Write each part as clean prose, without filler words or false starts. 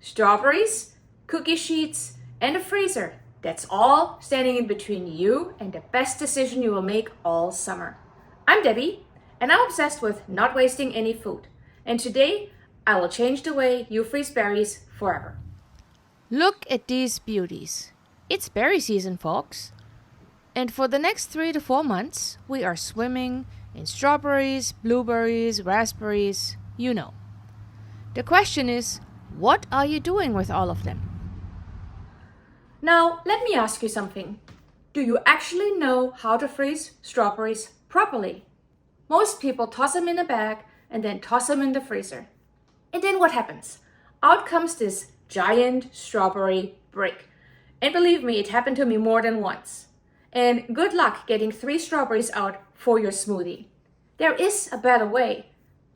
strawberries, cookie sheets, and a freezer. That's all standing in between you and the best decision you will make all summer. I'm Debbie, and I'm obsessed with not wasting any food. And today, I will change the way you freeze berries forever. Look at these beauties. It's berry season, folks. And for the next 3 to 4 months, we are swimming in strawberries, blueberries, raspberries, you know. The question is, what are you doing with all of them? Now, let me ask you something. Do you actually know how to freeze strawberries properly? Most people toss them in a bag and then toss them in the freezer. And then what happens? Out comes this giant strawberry brick. And believe me, it happened to me more than once. And good luck getting 3 strawberries out for your smoothie. There is a better way,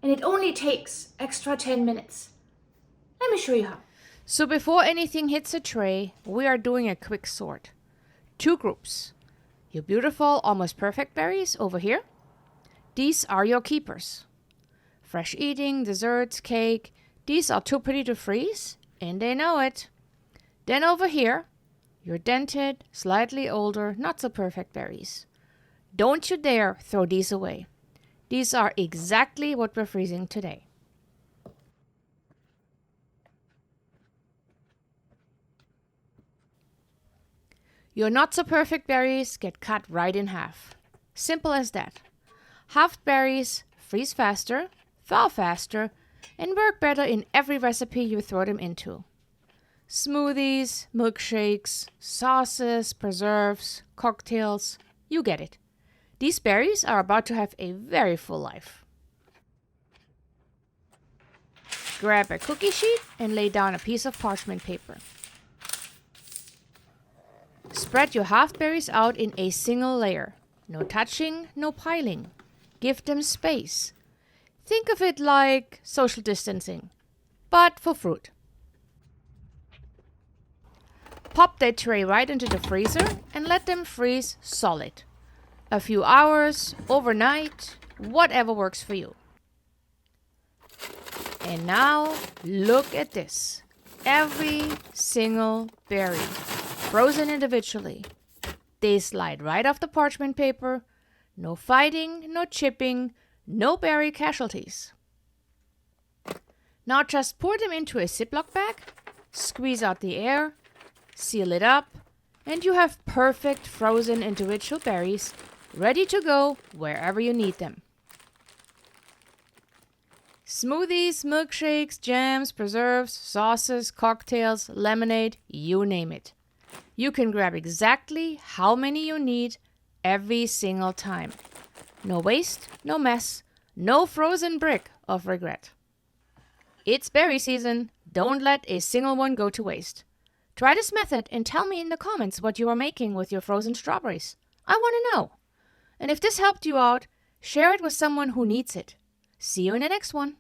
and it only takes extra 10 minutes. Let me show you how. So before anything hits a tray, we are doing a quick sort. 2 groups. Your beautiful, almost perfect berries over here. These are your keepers. Fresh eating, desserts, cake. These are too pretty to freeze, and they know it. Then over here, your dented, slightly older, not so perfect berries. Don't you dare throw these away. These are exactly what we're freezing today. Your not so perfect berries get cut right in half. Simple as that. Halved berries freeze faster, thaw faster, and work better in every recipe you throw them into. Smoothies, milkshakes, sauces, preserves, cocktails, you get it. These berries are about to have a very full life. Grab a cookie sheet and lay down a piece of parchment paper. Spread your half berries out in a single layer. No touching, no piling. Give them space. Think of it like social distancing, but for fruit. Pop that tray right into the freezer and let them freeze solid. A few hours, overnight, whatever works for you. And now, look at this. Every single berry, frozen individually. They slide right off the parchment paper. No fighting, no chipping, no berry casualties. Now just pour them into a Ziploc bag, squeeze out the air, seal it up, and you have perfect frozen individual berries ready to go wherever you need them. Smoothies, milkshakes, jams, preserves, sauces, cocktails, lemonade, you name it. You can grab exactly how many you need every single time. No waste, no mess, no frozen brick of regret. It's berry season. Don't let a single one go to waste. Try this method and tell me in the comments what you are making with your frozen strawberries. I want to know. And if this helped you out, share it with someone who needs it. See you in the next one.